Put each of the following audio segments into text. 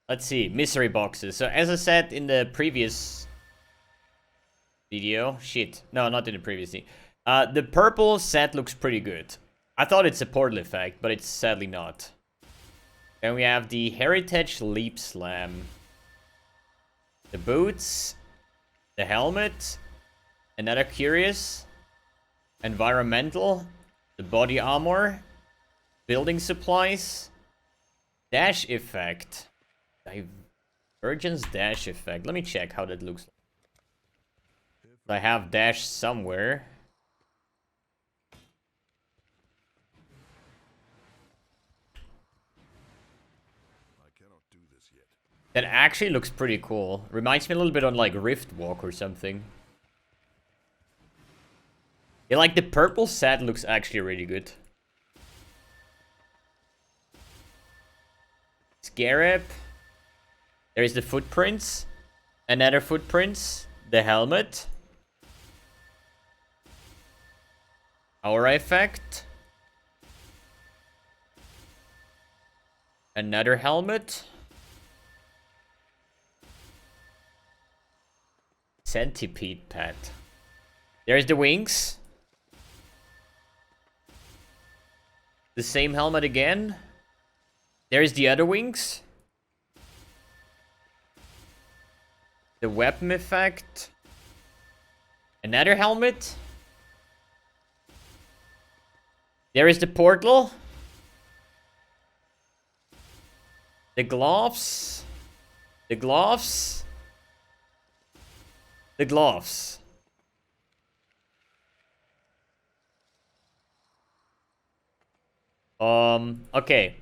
Let's see, mystery boxes. So as I said in the previous video, no, not in the previous thing. The purple set looks pretty good. I thought it's a portal effect, but it's sadly not. Then we have the Heritage Leap Slam. The boots. The helmet. Another curious. Environmental. The body armor. Building supplies. Dash effect. Divergence dash effect. Let me check how that looks like. I have dash somewhere. That actually looks pretty cool. Reminds me a little bit on like Rift Walk or something. Yeah, like the purple set looks actually really good. Scarab. There's the footprints. Another footprints. The helmet. Aura effect. Another helmet. Centipede pet. There's the wings. The same helmet again. There's the other wings. The weapon effect. Another helmet. There is the portal. The gloves. The gloves. The gloves. Okay.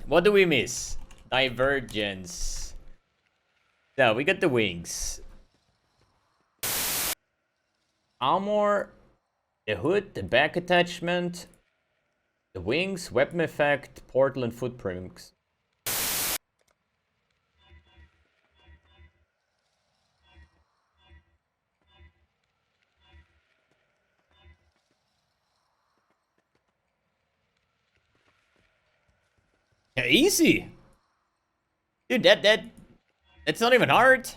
What do we miss? Divergence. So, we got the wings. Armor. The hood, the back attachment. The wings, weapon effect, portal, and footprints. Yeah, easy. Dude, that's not even hard.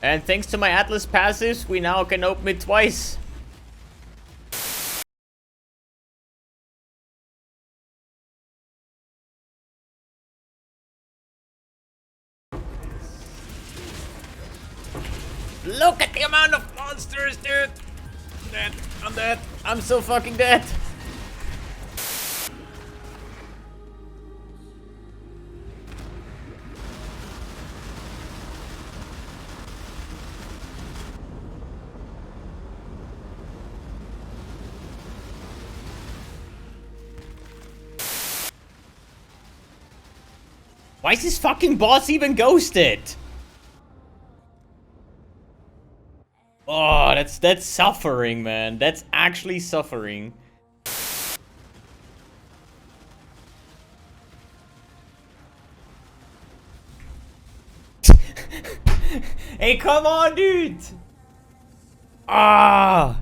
And thanks to my Atlas passives, we now can open it twice. Look at the amount of monsters, dude! I'm dead. I'm dead. I'm so fucking dead. Why is this fucking boss even ghosted? Oh, that's suffering, man. That's actually suffering. Hey, come on, dude. Ah.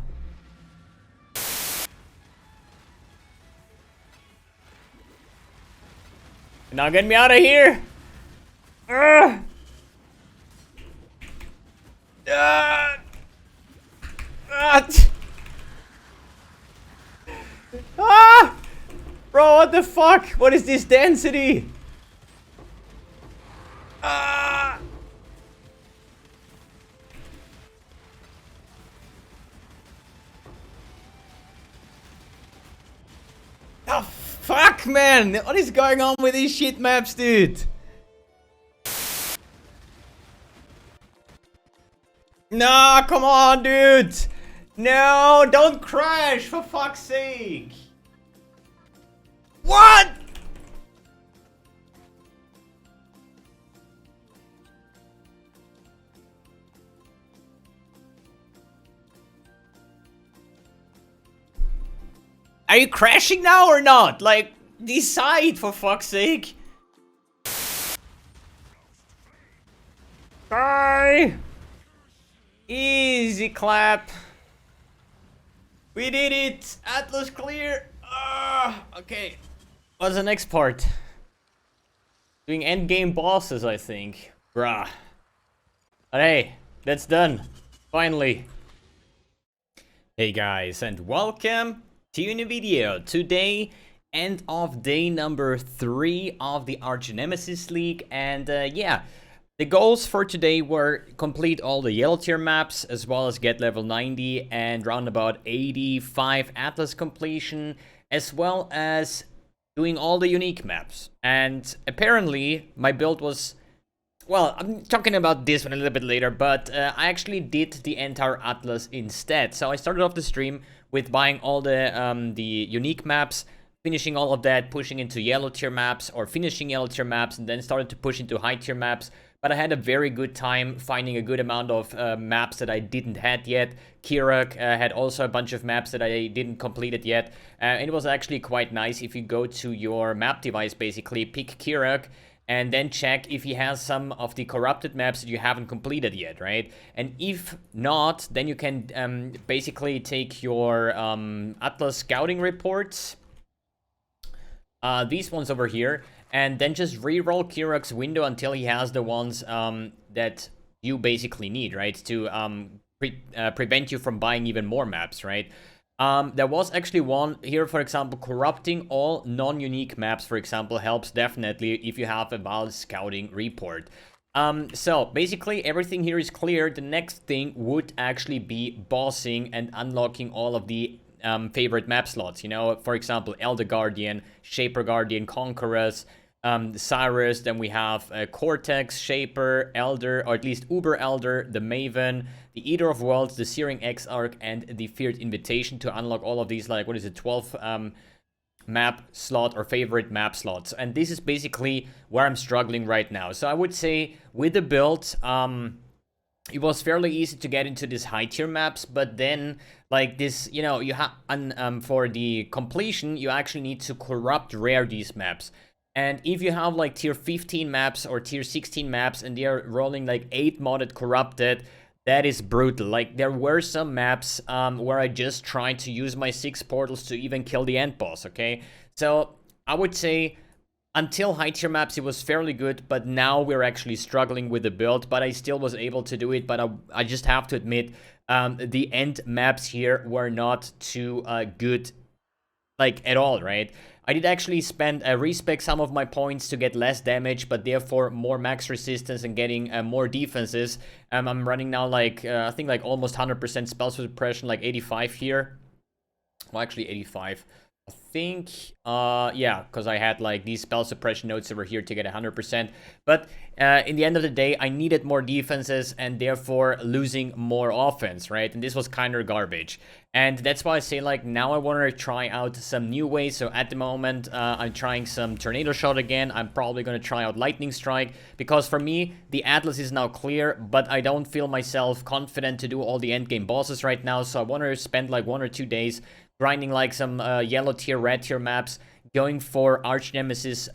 Now get me out of here. Bro, what the fuck? What is this density? Oh, fuck, man. What is going on with these shit maps, dude? Nah, come on, dude. No, don't crash, for fuck's sake. What? Are you crashing now or not? Like, decide, for fuck's sake. Die. Easy clap. We did it! Atlas clear! Okay. What's the next part? Doing endgame bosses, I think. Bruh. But hey, that's done. Finally. Hey guys, and welcome to a new video. Today, end of day number 3 of the Archnemesis League. And yeah, the goals for today were complete all the yellow tier maps, as well as get level 90 and round about 85 Atlas completion, as well as doing all the unique maps. And apparently, my build was... Well, I'm talking about this one a little bit later, but I actually did the entire Atlas instead. So I started off the stream with buying all the unique maps, finishing all of that, pushing into yellow tier maps, or finishing yellow tier maps, and then started to push into high tier maps. But I had a very good time finding a good amount of maps that I didn't had yet. Kirak had also a bunch of maps that I didn't complete it yet. And it was actually quite nice if you go to your map device, basically, pick Kirak, and then check if he has some of the corrupted maps that you haven't completed yet, right? And if not, then you can basically take your Atlas scouting reports, these ones over here, and then just re-roll Kirak's window until he has the ones that you basically need, right? To prevent you from buying even more maps, right? There was actually one here, for example, corrupting all non-unique maps, for example, helps definitely if you have a valid scouting report. So basically everything here is clear. The next thing would actually be bossing and unlocking all of the favorite map slots, you know, for example, Elder Guardian, Shaper Guardian, Conquerors, Cyrus, then we have Cortex, Shaper, Elder, or at least Uber Elder, the Maven, the Eater of Worlds, the Searing Exarch, and the Feared Invitation to unlock all of these, like, what is it, 12 map slot or favorite map slots. And this is basically where I'm struggling right now. So I would say with the build, it was fairly easy to get into these high tier maps, but then like this, you know, you have for the completion, you actually need to corrupt rare these maps. And if you have like tier 15 maps or tier 16 maps and they are rolling like 8 modded corrupted, that is brutal. Like there were some maps where I just tried to use my 6 portals to even kill the end boss, okay? So I would say until high tier maps, it was fairly good, but now we're actually struggling with the build, but I still was able to do it. But I just have to admit, the end maps here were not too good, like at all, right? I did actually spend respec some of my points to get less damage, but therefore more max resistance and getting more defenses. I'm running now like, I think like almost 100% spell suppression, like 85 here. Well, actually 85. I think, yeah, because I had like these spell suppression notes over here to get 100%. But in the end of the day, I needed more defenses and therefore losing more offense, right? And this was kind of garbage. And that's why I say like now I want to try out some new ways. So at the moment, I'm trying some Tornado Shot again. I'm probably going to try out Lightning Strike because for me, the Atlas is now clear, but I don't feel myself confident to do all the endgame bosses right now. So I want to spend like 1 or 2 days grinding like some yellow tier, red tier maps, going for Archnemesis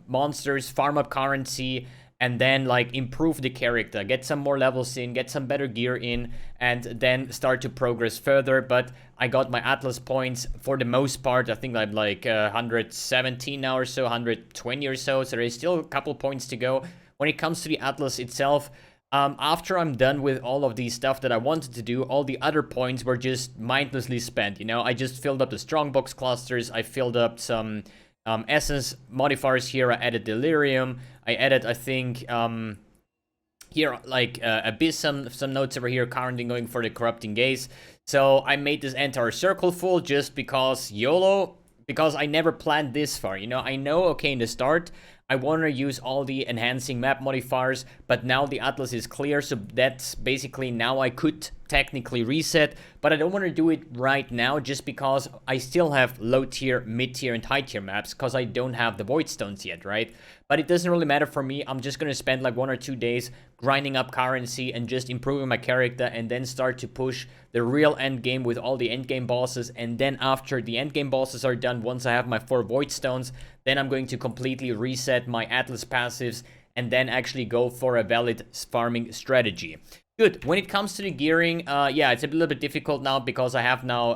monsters, farm up currency, and then like improve the character, get some more levels in, get some better gear in, and then start to progress further. But I got my Atlas points for the most part. I think I'm like 117 now or so, 120 or so. So there's still a couple points to go. When it comes to the Atlas itself, after I'm done with all of the stuff that I wanted to do, all the other points were just mindlessly spent, you know? I just filled up the strongbox clusters, I filled up some essence modifiers here, I added delirium, I added, I think, here, like, Abyss, some notes over here, currently going for the Corrupting Gaze. So I made this entire circle full just because YOLO, because I never planned this far, you know? I know, okay, in the start, I want to use all the enhancing map modifiers, but now the Atlas is clear, so that's basically now I could technically reset, but I don't want to do it right now just because I still have low tier, mid tier, and high tier maps because I don't have the Void Stones yet, right? But it doesn't really matter for me. I'm just going to spend like 1 or 2 days grinding up currency and just improving my character and then start to push the real end game with all the end game bosses. And then after the end game bosses are done, once I have my 4 Void Stones, then I'm going to completely reset my Atlas passives and then actually go for a valid farming strategy. Good. When it comes to the gearing, yeah, it's a little bit difficult now because I have now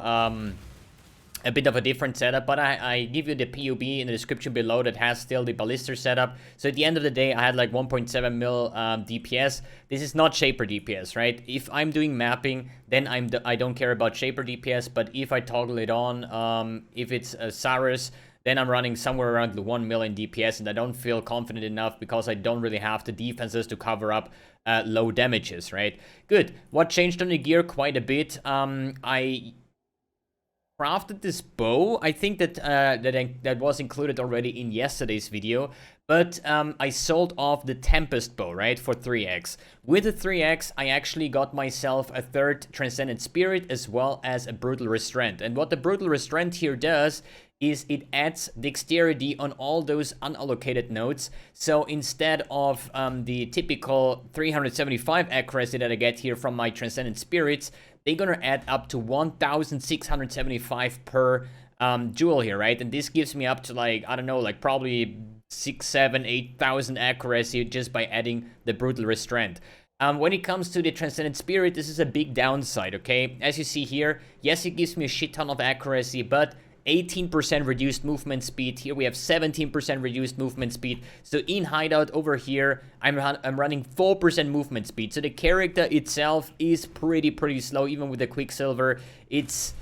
a bit of a different setup, but I give you the PUB in the description below that has still the ballister setup. So at the end of the day, I had like 1.7 mil DPS. This is not Shaper DPS, right? If I'm doing mapping, then I don't care about Shaper DPS, but if I toggle it on, if it's Cyrus, then I'm running somewhere around the 1 million DPS, and I don't feel confident enough because I don't really have the defenses to cover up low damages, right? Good. What changed on the gear? Quite a bit. I crafted this bow. I think that that was included already in yesterday's video, but I sold off the Tempest bow, right, for 3x. With the 3x, I actually got myself a third Transcendent Spirit as well as a Brutal Restraint. And what the Brutal Restraint here does is it adds dexterity on all those unallocated nodes. So instead of the typical 375 accuracy that I get here from my Transcendent Spirits, they're gonna add up to 1,675 per jewel here, right? And this gives me up to like, I don't know, like probably 6, 7, 8,000 accuracy just by adding the Brutal Restraint. When it comes to the Transcendent Spirit, this is a big downside, okay? As you see here, yes, it gives me a shit ton of accuracy, but 18% reduced movement speed. Here we have 17% reduced movement speed. So in Hideout over here, I'm running 4% movement speed. So the character itself is pretty slow, even with the Quicksilver. It's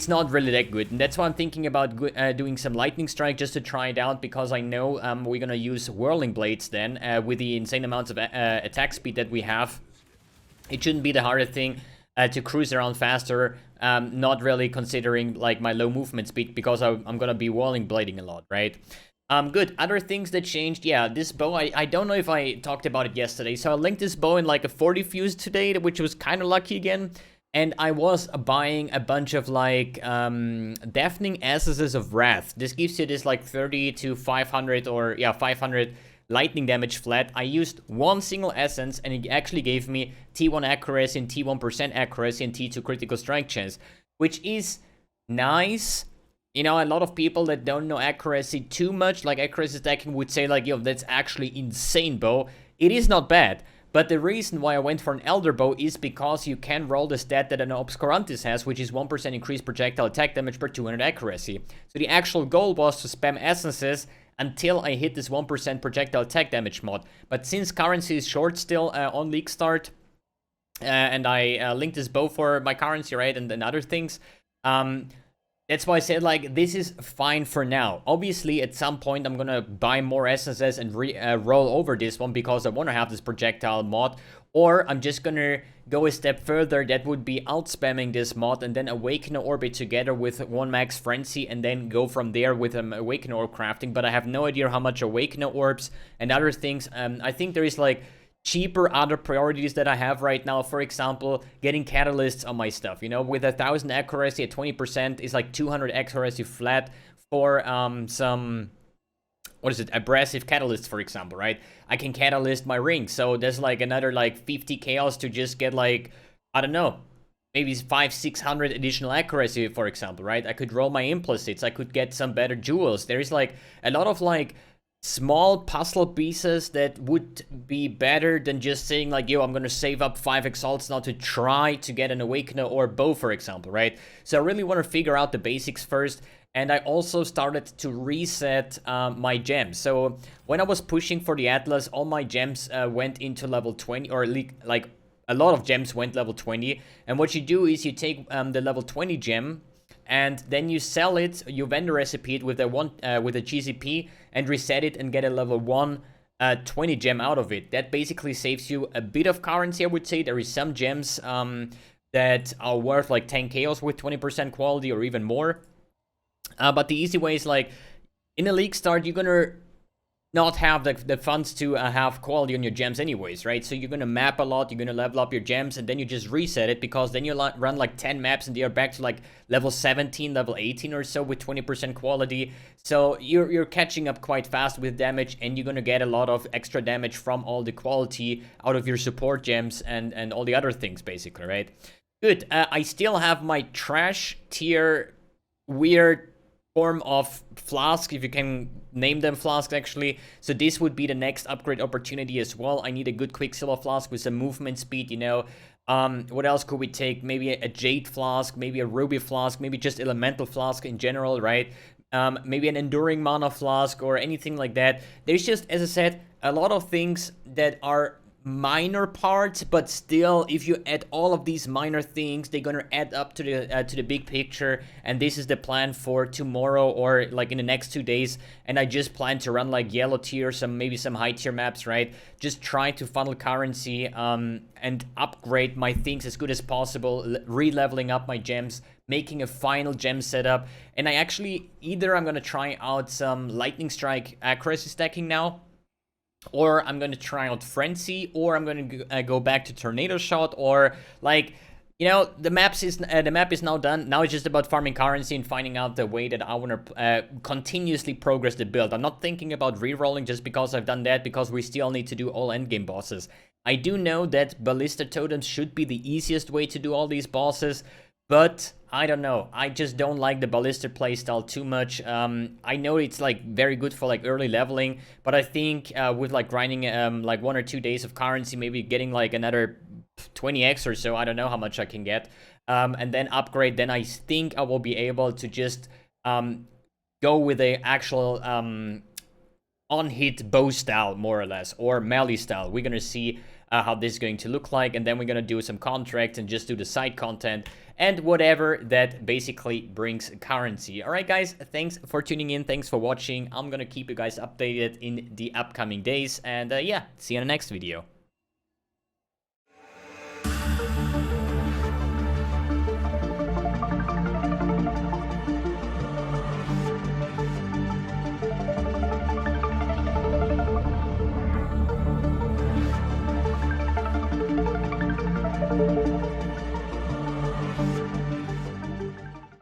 not really that good, and that's why I'm thinking about doing some Lightning Strike just to try it out, because I know we're gonna use Whirling Blades then with the insane amounts of attack speed that we have. It shouldn't be the hardest thing to cruise around faster, not really considering like my low movement speed, because I'm gonna be Whirling Blading a lot, right? Good. Other things that changed, yeah, this bow, I don't know if I talked about it yesterday, so I linked this bow in like a 40 fuse today, which was kind of lucky again. And I was buying a bunch of like Deafening Essences of Wrath. This gives you this like 30 to 500 or yeah 500 lightning damage flat. I used one single essence and it actually gave me T1 accuracy and T1% accuracy and T2 critical strike chance, which is nice. You know, a lot of people that don't know accuracy too much, like accuracy stacking, would say like, yo, that's actually insane, bow. It is not bad. But the reason why I went for an Elder Bow is because you can roll the stat that an Obscurantis has, which is 1% increased projectile attack damage per 200 accuracy. So the actual goal was to spam essences until I hit this 1% projectile attack damage mod. But since currency is short still on League Start, and I linked this bow for my currency, right, and other things, that's why I said, like, this is fine for now. Obviously, at some point, I'm gonna buy more essences and roll over this one because I want to have this projectile mod. Or I'm just gonna go a step further. That would be out-spamming this mod and then Awakener Orbit together with 1 Max Frenzy and then go from there with Awakener Orb crafting. But I have no idea how much Awakener Orbs and other things. I think there is, like, cheaper other priorities that I have right now. For example, getting catalysts on my stuff, you know, with 1,000 accuracy at 20% is like 200 accuracy flat for some, what is it, abrasive catalysts, for example, right? I can catalyst my ring, so there's like another like 50 chaos to just get like, I don't know, maybe 500-600 additional accuracy, for example, right? I could roll my implicites, I could get some better jewels. There is like a lot of like small puzzle pieces that would be better than just saying like, yo, I'm gonna save up 5 exalts now to try to get an Awakener or bow, for example, right? So I really want to figure out the basics first, and I also started to reset my gems. So when I was pushing for the Atlas, all my gems went into level 20, or like a lot of gems went level 20, and what you do is you take the level 20 gem, and then you sell it, you vendor recipe it with a GCP and reset it and get a level 1 20 gem out of it. That basically saves you a bit of currency, I would say. There is some gems that are worth like 10 chaos with 20% quality or even more. But the easy way is like, in a League Start, you're gonna not have the funds to have quality on your gems anyways, right? So you're gonna map a lot, you're gonna level up your gems, and then you just reset it, because then you run like 10 maps and you're back to like level 17, level 18 or so with 20% quality. So you're catching up quite fast with damage, and you're gonna get a lot of extra damage from all the quality out of your support gems and all the other things, basically, right? Good. I still have my trash tier weird form of flask, if you can name them flasks actually. So this would be the next upgrade opportunity as well. I need a good Quicksilver flask with some movement speed, you know. What else could we take? Maybe a Jade flask, maybe a Ruby flask, maybe just Elemental flask in general, right? Maybe an Enduring Mana flask or anything like that. There's just, as I said, a lot of things that are minor parts, but still, if you add all of these minor things, they're gonna add up to the big picture. And this is the plan for tomorrow, or like in the next 2 days. And I just plan to run like yellow tier, maybe some high tier maps, right? Just try to funnel currency and upgrade my things as good as possible, re-leveling up my gems, making a final gem setup. And I actually, either I'm gonna try out some Lightning Strike accuracy stacking now, or I'm going to try out Frenzy, or I'm going to go back to Tornado Shot, or like, you know, the map is now done. Now it's just about farming currency and finding out the way that I want to continuously progress the build. I'm not thinking about re-rolling just because I've done that, because we still need to do all endgame bosses. I do know that Ballista Totems should be the easiest way to do all these bosses, but I don't know. I just don't like the Ballista playstyle too much. I know it's like very good for like early leveling, but I think with like grinding like 1 or 2 days of currency, maybe getting like another 20x or so, I don't know how much I can get, and then upgrade, then I think I will be able to just go with a actual on-hit bow style, more or less, or melee style. We're gonna see how this is going to look like, and then we're gonna do some contracts and just do the side content and whatever that basically brings currency. All right, guys, thanks for tuning in. Thanks for watching. I'm gonna keep you guys updated in the upcoming days, and yeah, see you in the next video.